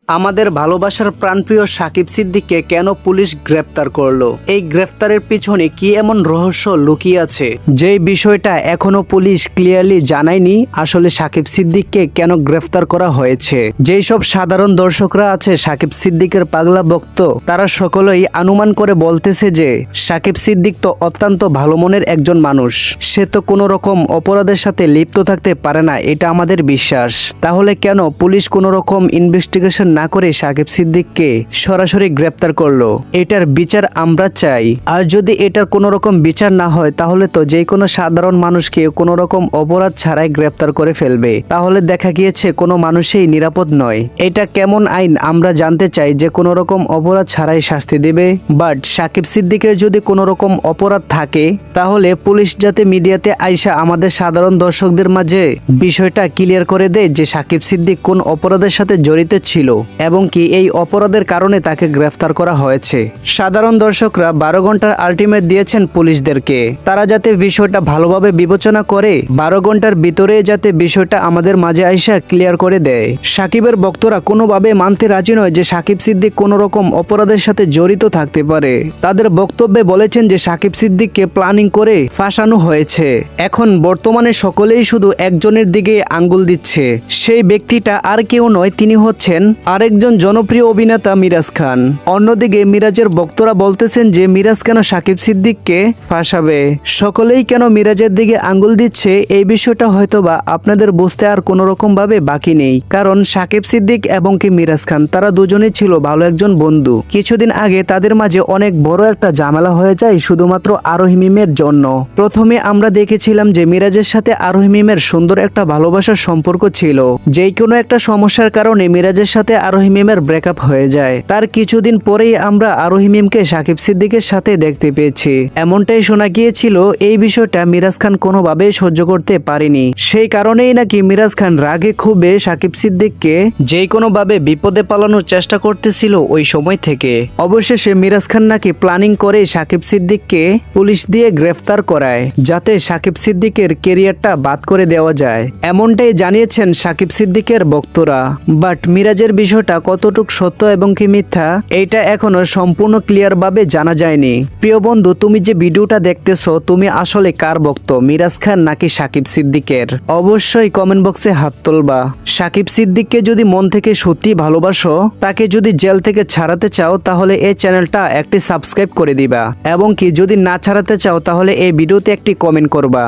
আমাদের ভালোবাসার প্রাণপ্রিয় সাকিব সিদ্দিককে কেন পুলিশ গ্রেপ্তার করলো? এই গ্রেফতারের পিছনে কি এমন রহস্য লুকিয়ে আছে যেই বিষয়টা এখনো পুলিশ ক্লিয়ারলি জানায়নি? আসলে সাকিব সিদ্দিককে কেন গ্রেফতার করা হয়েছে? যেই সব সাধারণ দর্শকরা আছে সাকিব সিদ্দিকের পাগলা ভক্ত, তারা সকলেই অনুমান করে বলতেছে যে সাকিব সিদ্দিক তো অত্যন্ত ভালো মনের একজন মানুষ, সে তো কোনো রকম অপরাধের সাথে লিপ্ত থাকতে পারে না, এটা আমাদের বিশ্বাস। তাহলে কেন পুলিশ কোনো রকম ইনভেস্টিগেশন না করে সাকিব সিদ্দিককে সরাসরি গ্রেপ্তার করলো? এটার বিচার আমরা চাই। আর যদি এটার কোনো রকম বিচার না হয় তাহলে তো যে কোনো সাধারণ মানুষকে কোনো রকম অপরাধ ছাড়াই গ্রেপ্তার করে ফেলবে। তাহলে দেখা গিয়েছে কোনো মানুষই নিরাপদ নয়। এটা কেমন আইন আমরা জানতে চাই যে কোনো রকম অপরাধ ছাড়াই শাস্তি দেবে? বাট সাকিব সিদ্দিকের যদি কোনো রকম অপরাধ থাকে তাহলে পুলিশ যাতে মিডিয়াতে আইসা আমাদের সাধারণ দর্শকদের মাঝে বিষয়টা ক্লিয়ার করে দেয় যে সাকিব সিদ্দিক কোন অপরাধের সাথে জড়িত ছিল এবং কি এই অপরাধের কারণে তাকে গ্রেফতার করা হয়েছে। সাধারণ দর্শকরা 12 ঘন্টার আলটিমেট দিয়েছেন পুলিশদেরকে, তারা যাতে বিষয়টা ভালোভাবে বিবেচনা করে 12 ঘন্টার ভিতরে যাতে বিষয়টা আমাদের মাঝে আইসা ক্লিয়ার করে দেয়। সাকিবের ভক্তরা কোনোভাবে মানতে রাজি নয় যে সাকিব সিদ্দিক কোনো রকম অপরাধের সাথে জড়িত থাকতে পারে। তাদের বক্তব্যে বলেছেন যে সাকিব সিদ্দিককে প্ল্যানিং করে ফাঁসানো হয়েছে। এখন বর্তমানে সকলেই শুধু একজনের দিকে আঙ্গুল দিচ্ছে, সেই ব্যক্তিটা আর কেউ নয়, তিনি হচ্ছেন আরেকজন জনপ্রিয় অভিনেতা মিরাজ খান। অন্যদিকে মিরাজের ভক্তরা বলতেছেন যে মিরাজ কেন সাকিব সিদ্দিককে ফাঁসাবে? সকলেই কেন মিরাজের দিকে আঙ্গুল দিচ্ছে এই বিষয়টা হয়তোবা আপনাদের বুঝতে আর কোনো রকম ভাবে বাকি নেই, কারণ সাকিব সিদ্দিক এবং কি মিরাজ খান তারা দুজনেই ছিল ভালো একজন বন্ধু। কিছুদিন আগে তাদের মাঝে অনেক বড় একটা ঝামেলা হয়ে যায় শুধুমাত্র আরোহী মিমের জন্য। প্রথমে আমরা দেখেছিলাম যে মিরাজের সাথে আরোহী মিমের সুন্দর একটা ভালোবাসার সম্পর্ক ছিল, যেই কোনো একটা সমস্যার কারণে মিরাজের সাথে আরোহী মিমের ব্রেকআপ হয়ে যায়। তার কিছুদিন পরেই আমরা আরোহী মিমকে সাকিব সিদ্দিকের সাথে দেখতে পেয়েছি। এমনটাই শোনা গিয়েছিল এই বিষয়টা মিরাজ খান কোনোভাবেই সহ্য করতে পারেনি, সেই কারণেই নাকি মিরাজ খান রাগে ক্ষোভে সাকিব সিদ্দিককে যেই কোনো ভাবে বিপদে পালানোর চেষ্টা করতেছিল ওই সময় থেকে। অবশেষে মিরাজ খান নাকি প্ল্যানিং করে সাকিব সিদ্দিককে পুলিশ দিয়ে গ্রেফতার করায় যাতে সাকিব সিদ্দিকের কেরিয়ারটা বাদ করে দেওয়া যায়, এমনটাই জানিয়েছেন সাকিব সিদ্দিকের ভক্তরা। বাট মিরাজের বিষয়টা কতটুক সত্য এবং কি মিথ্যা এইটা এখনো সম্পূর্ণ ক্লিয়ার ভাবে জানা যায়নি। প্রিয় বন্ধু, তুমি যে ভিডিওটা দেখতেছো তুমি আসলে কার ভক্ত, মিরাজ খান নাকি সাকিব সিদ্দিকের? অবশ্যই কমেন্ট বক্সে হাত তুলবা। সাকিব সিদ্দিককে যদি মন থেকে সত্যি ভালোবাসো, তাকে যদি জেল থেকে ছাড়াতে চাও তাহলে এই চ্যানেলটা একটি সাবস্ক্রাইব করে দিবা এবং কি যদি না ছাড়াতে চাও তাহলে এই ভিডিওতে একটি কমেন্ট করবা।